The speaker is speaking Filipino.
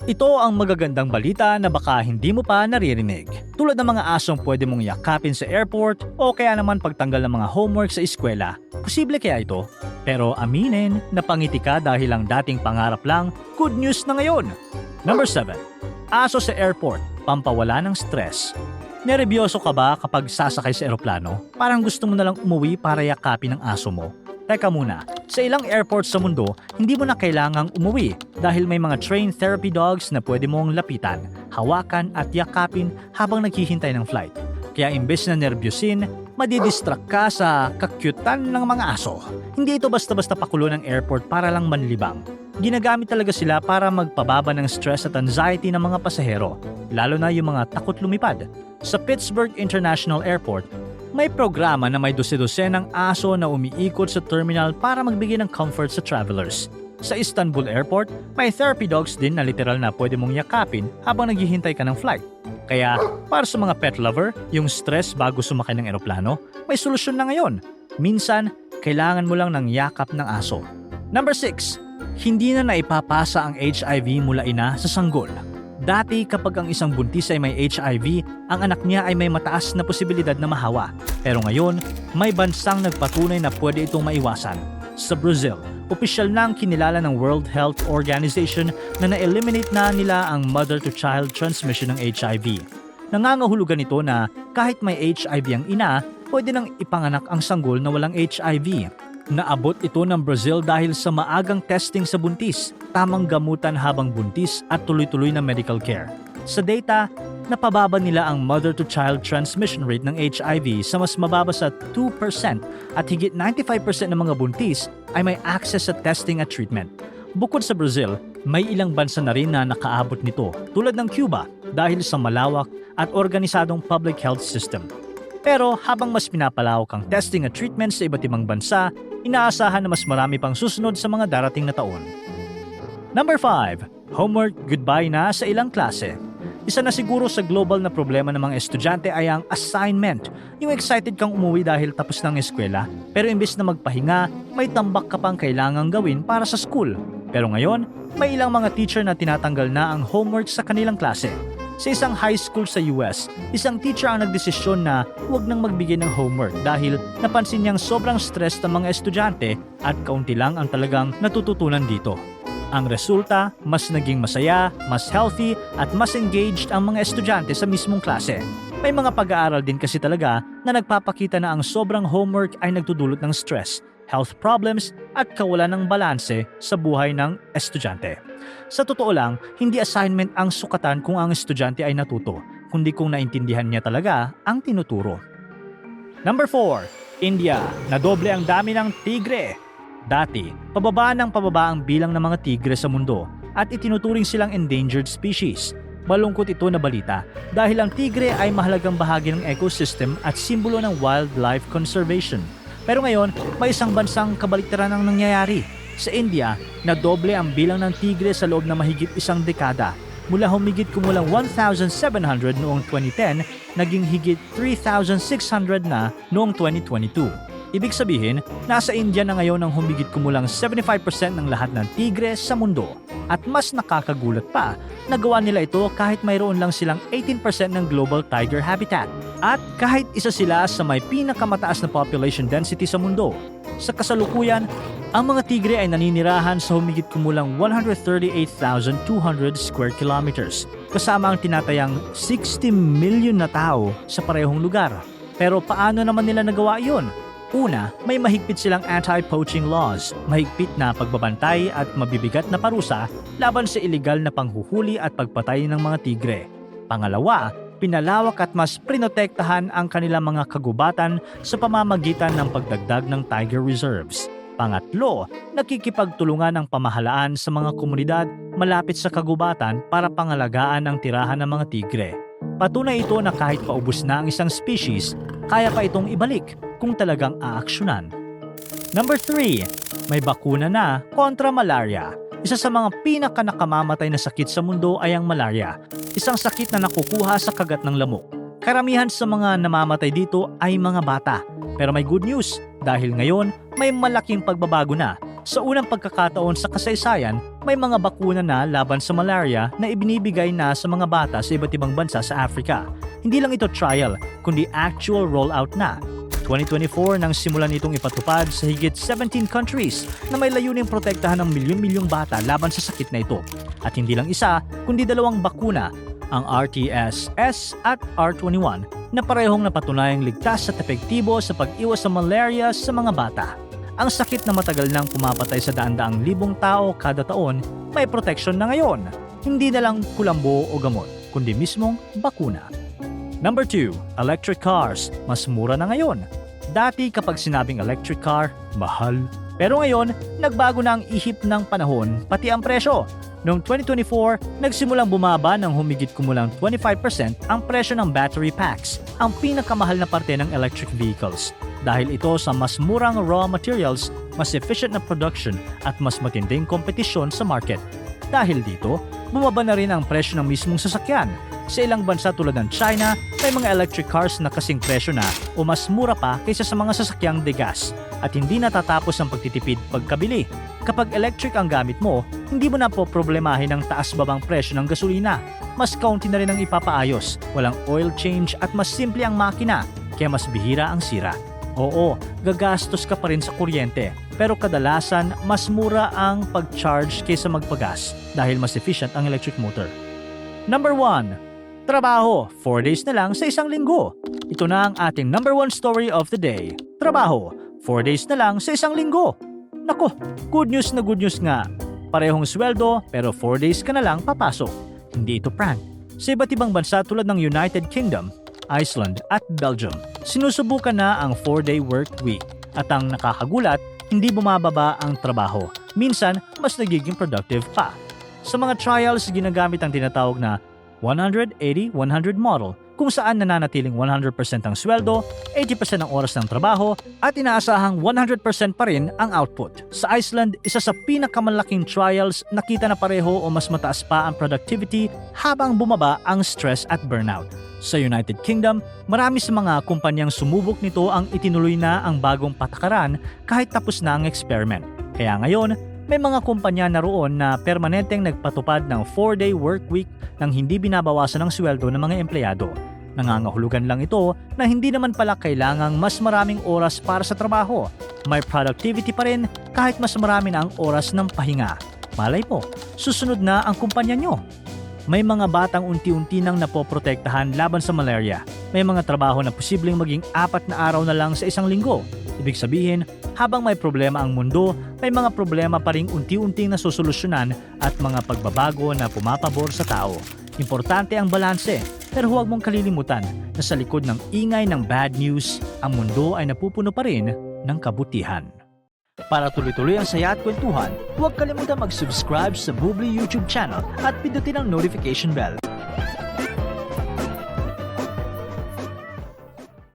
Ito ang magagandang balita na baka hindi mo pa naririnig. Tulad ng mga asong pwede mong yakapin sa airport o kaya naman pagtanggal ng mga homework sa eskwela. Posible kaya ito? Pero aminin, napangiti ka dahil ang dating pangarap lang, good news na ngayon. Number 7. Aso sa airport, pampawala ng stress. Nerebyoso ka ba kapag sasakay sa eroplano? Parang gusto mo na lang umuwi para yakapin ang aso mo. Teka muna, sa ilang airports sa mundo, hindi mo na kailangang umuwi dahil may mga trained therapy dogs na pwede mong lapitan, hawakan at yakapin habang naghihintay ng flight. Kaya imbes na nervyusin, madidistract ka sa kakyutan ng mga aso. Hindi ito basta-basta pakulo ng airport para lang manlibang. Ginagamit talaga sila para magpababa ng stress at anxiety ng mga pasahero, lalo na yung mga takot lumipad. Sa Pittsburgh International Airport, may programa na may dose-dosenang aso na umiikot sa terminal para magbigay ng comfort sa travelers. Sa Istanbul Airport, may therapy dogs din na literal na pwede mong yakapin habang naghihintay ka ng flight. Kaya, para sa mga pet lover, yung stress bago sumakay ng eroplano, may solusyon na ngayon. Minsan, kailangan mo lang ng yakap ng aso. Number 6. Hindi na naipapasa ang HIV mula ina sa sanggol. Dati kapag ang isang buntis ay may HIV, ang anak niya ay may mataas na posibilidad na mahawa. Pero ngayon, may bansang nagpatunay na pwede itong maiwasan. Sa Brazil, opisyal na ang kinilala ng World Health Organization na na-eliminate na nila ang mother-to-child transmission ng HIV. Nangangahulugan ito na kahit may HIV ang ina, pwede nang ipanganak ang sanggol na walang HIV. Naabot ito ng Brazil dahil sa maagang testing sa buntis, tamang gamutan habang buntis at tuloy-tuloy na medical care. Sa data, napababa nila ang mother-to-child transmission rate ng HIV sa mas mababa sa 2% at higit 95% ng mga buntis ay may access sa testing at treatment. Bukod sa Brazil, may ilang bansa na rin na nakaabot nito tulad ng Cuba dahil sa malawak at organisadong public health system. Pero habang mas pinapalawak ang testing at treatment sa iba't ibang bansa, inaasahan na mas marami pang susunod sa mga darating na taon. Number 5. Homework goodbye na sa ilang klase. Isa na siguro sa global na problema ng mga estudyante ay ang assignment. Yung excited kang umuwi dahil tapos ng eskwela, pero imbes na magpahinga, may tambak ka pang kailangang gawin para sa school. Pero ngayon, may ilang mga teacher na tinatanggal na ang homework sa kanilang klase. Sa isang high school sa US, isang teacher ang nagdesisyon na huwag nang magbigay ng homework dahil napansin niyang sobrang stress ng mga estudyante at kaunti lang ang talagang natututunan dito. Ang resulta, mas naging masaya, mas healthy at mas engaged ang mga estudyante sa mismong klase. May mga pag-aaral din kasi talaga na nagpapakita na ang sobrang homework ay nagdudulot ng stress, health problems at kawalan ng balanse sa buhay ng estudyante. Sa totoo lang, hindi assignment ang sukatan kung ang estudyante ay natuto, kundi kung naintindihan niya talaga ang tinuturo. Number 4. India, nadoble ang dami ng tigre. Dati, pababa ang bilang ng mga tigre sa mundo at itinuturing silang endangered species. Malungkot ito na balita dahil ang tigre ay mahalagang bahagi ng ecosystem at simbolo ng wildlife conservation. Pero ngayon, may isang bansang kabaliktaran ang nangyayari. Sa India, nadoble ang bilang ng tigre sa loob ng mahigit isang dekada. Mula humigit kumulang 1,700 noong 2010, naging higit 3,600 na noong 2022. Ibig sabihin, nasa India na ngayon ang humigit kumulang 75% ng lahat ng tigre sa mundo. At mas nakakagulat pa, nagawa nila ito kahit mayroon lang silang 18% ng global tiger habitat. At kahit isa sila sa may pinakamataas na population density sa mundo. Sa kasalukuyan, ang mga tigre ay naninirahan sa humigit kumulang 138,200 square kilometers, kasama ang tinatayang 60 million na tao sa parehong lugar. Pero paano naman nila nagawa iyon? Una, may mahigpit silang anti-poaching laws, mahigpit na pagbabantay at mabibigat na parusa laban sa iligal na panghuhuli at pagpatay ng mga tigre. Pangalawa, pinalawak at mas prinotektahan ang kanilang mga kagubatan sa pamamagitan ng pagdagdag ng tiger reserves. Pangatlo, nakikipagtulungan ang pamahalaan sa mga komunidad malapit sa kagubatan para pangalagaan ang tirahan ng mga tigre. Patunay ito na kahit paubos na ang isang species, kaya pa itong ibalik kung talagang aaksyonan. Number 3. May bakuna na kontra malaria. Isa sa mga pinaka-nakamamatay na sakit sa mundo ay ang malaria. Isang sakit na nakukuha sa kagat ng lamok. Karamihan sa mga namamatay dito ay mga bata. Pero may good news dahil ngayon may malaking pagbabago na. Sa unang pagkakataon sa kasaysayan, may mga bakuna na laban sa malaria na ibinibigay na sa mga bata sa iba't ibang bansa sa Africa. Hindi lang ito trial, kundi actual rollout na. 2024 nang simulan itong ipatupad sa higit 17 countries na may layuning protektahan ng milyon-milyong bata laban sa sakit na ito. At hindi lang isa, kundi dalawang bakuna, ang RTS-S at R21 na parehong napatunayang ligtas at epektibo sa pag-iwas sa malaria sa mga bata. Ang sakit na matagal nang pumapatay sa daan-daang libong tao kada taon, may protection na ngayon. Hindi na lang kulambo o gamot, kundi mismong bakuna. Number 2, electric cars. Mas mura na ngayon. Dati kapag sinabing electric car, mahal. Pero ngayon, nagbago na ang ihip ng panahon, pati ang presyo. Noong 2024, nagsimulang bumaba ng humigit kumulang 25% ang presyo ng battery packs, ang pinakamahal na parte ng electric vehicles. Dahil ito sa mas murang raw materials, mas efficient na production at mas matinding kompetisyon sa market. Dahil dito, bumaba na rin ang presyo ng mismong sasakyan. Sa ilang bansa tulad ng China, may mga electric cars na kasing presyo na o mas mura pa kaysa sa mga sasakyang degas at hindi natatapos ang pagtitipid pagkabili. Kapag electric ang gamit mo, hindi mo na po problemahin ang taas-babang presyo ng gasolina. Mas kaunti na rin ang ipapaayos, walang oil change at mas simple ang makina, kaya mas bihira ang sira. Oo, gagastos ka pa rin sa kuryente, pero kadalasan mas mura ang pag-charge kaysa magpagas dahil mas efficient ang electric motor. Number 1. Trabaho, 4 days na lang sa isang linggo. Ito na ang ating number 1 story of the day. Trabaho, 4 days na lang sa isang linggo. Nako, good news nga. Parehong sweldo pero 4 days ka na lang papasok. Hindi ito prank. Sa iba't ibang bansa tulad ng United Kingdom, Iceland at Belgium, sinusubukan na ang 4-day work week. At ang nakakagulat, hindi bumababa ang trabaho. Minsan, mas nagiging productive pa. Sa mga trials, ginagamit ang tinatawag na 180-100 model kung saan nananatiling 100% ang sweldo, 80% ang oras ng trabaho at inaasahang 100% pa rin ang output. Sa Iceland, isa sa pinakamalaking trials, nakita na pareho o mas mataas pa ang productivity habang bumaba ang stress at burnout. Sa United Kingdom, marami sa mga kumpanyang sumubok nito ang itinuloy na ang bagong patakaran kahit tapos na ang experiment. Kaya ngayon, may mga kumpanya na roon na permanenteng nagpatupad ng 4-day work week nang hindi binabawasan ang sweldo ng mga empleyado. Nangangahulugan lang ito na hindi naman pala kailangang mas maraming oras para sa trabaho. May productivity pa rin kahit mas marami na ang oras ng pahinga. Malay mo, susunod na ang kumpanya nyo. May mga batang unti-unti nang napoprotektahan laban sa malaria. May mga trabaho na posibleng maging 4 na araw na lang sa isang linggo. Ibig sabihin, habang may problema ang mundo, may mga problema pa ring unti-unting nasosolusyonan at mga pagbabago na pumapabor sa tao. Importante ang balanse, pero huwag mong kalilimutan na sa likod ng ingay ng bad news, ang mundo ay napupuno pa rin ng kabutihan. Para tuloy-tuloy ang saya at kwentuhan, huwag kalimutan mag-subscribe sa Bubbly YouTube channel at pindutin ang notification bell